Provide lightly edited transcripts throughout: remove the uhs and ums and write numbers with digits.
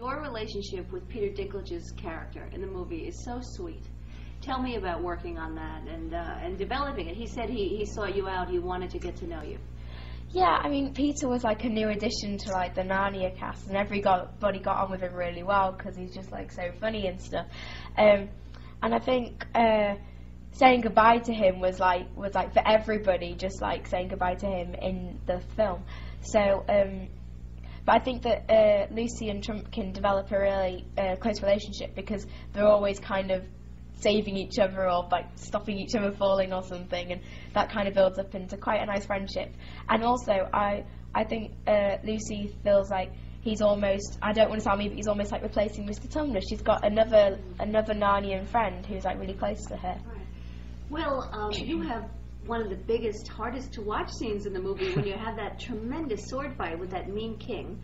Your relationship with Peter Dinklage's character in the movie is so sweet. Tell me about working on that and developing it. He said he sought you out. He wanted to get to know you. Yeah, I mean, Peter was like a new addition to like the Narnia cast, and everybody got on with him really well because he's just like so funny and stuff. And I think saying goodbye to him was like for everybody, just like saying goodbye to him in the film. So, but I think that Lucy and Trump can develop a really close relationship because they're always kind of saving each other or like stopping each other falling or something, and that kind of builds up into quite a nice friendship. And also I think Lucy feels like he's almost, I don't want to sound mean, but he's almost like replacing Mr. Tumnus. She's got another Narnian friend who's like really close to her. Right. Well, you have one of the biggest, hardest to watch scenes in the movie when you have that tremendous sword fight with that mean king.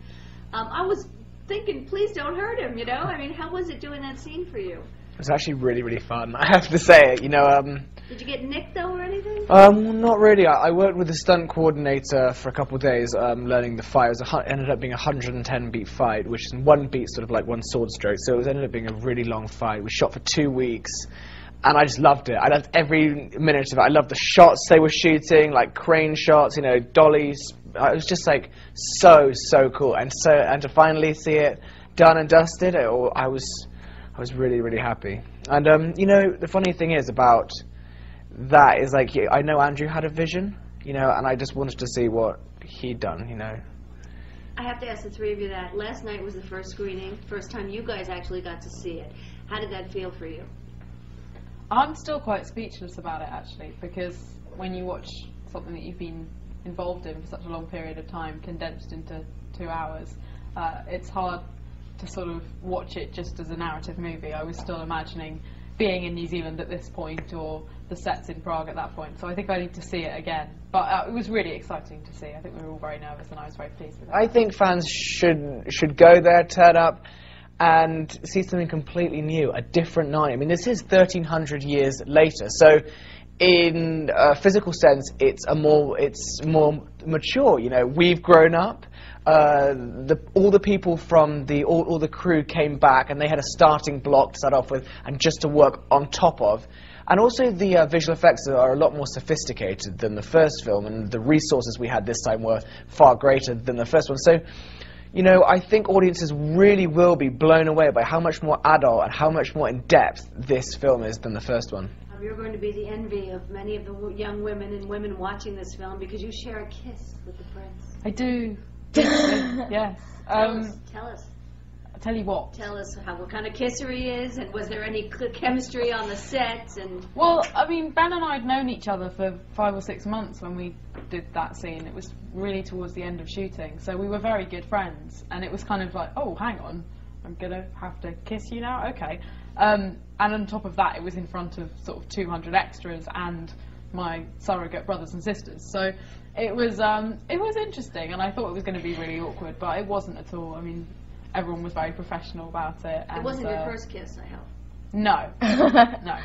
I was thinking, please don't hurt him, you know? I mean, how was it doing that scene for you? It was actually really, really fun, I have to say it, you know. Did you get nicked, though, or anything? Not really. I worked with the stunt coordinator for a couple of days, learning the fight. It ended up being a 110-beat fight, which in one beat sort of like one sword stroke, so it ended up being a really long fight. We shot for 2 weeks, and I just loved it. I loved every minute of it. I loved the shots they were shooting, like crane shots, you know, dollies. It was just like so cool, and to finally see it done and dusted, I was really, really happy. And, you know, the funny thing is about that is, like, I know Andrew had a vision, you know, and I just wanted to see what he'd done, you know. I have to ask the three of you that. Last night was the first screening, first time you guys actually got to see it. How did that feel for you? I'm still quite speechless about it, actually, because when you watch something that you've been involved in for such a long period of time, condensed into 2 hours, it's hard to sort of watch it just as a narrative movie. I was still imagining being in New Zealand at this point, or the sets in Prague at that point, so I think I need to see it again. But it was really exciting to see. I think we were all very nervous, and I was very pleased with it. I think fans should go there, turn up, and see something completely new, a different Narnia. I mean, this is 1,300 years later, so in a physical sense, it's more mature. You know, we've grown up. All the people from all the crew came back, and they had a starting block to start off with, and just to work on top of. And also the visual effects are a lot more sophisticated than the first film, and the resources we had this time were far greater than the first one. So, you know, I think audiences really will be blown away by how much more adult and how much more in depth this film is than the first one. You're going to be the envy of many of the young women and women watching this film because you share a kiss with the prince. I do. Yes. Tell us. I'll tell you what. Tell us what kind of kisser he is, and was there any chemistry on the set? And well, I mean, Ben and I had known each other for 5 or 6 months when we did that scene. It was really towards the end of shooting, so we were very good friends, and it was kind of like, oh, hang on, I'm gonna have to kiss you now? Okay. And on top of that, it was in front of sort of 200 extras and my surrogate brothers and sisters. So it was interesting, and I thought it was going to be really awkward, but it wasn't at all. I mean, everyone was very professional about it. And it wasn't your first kiss, I hope. No. No.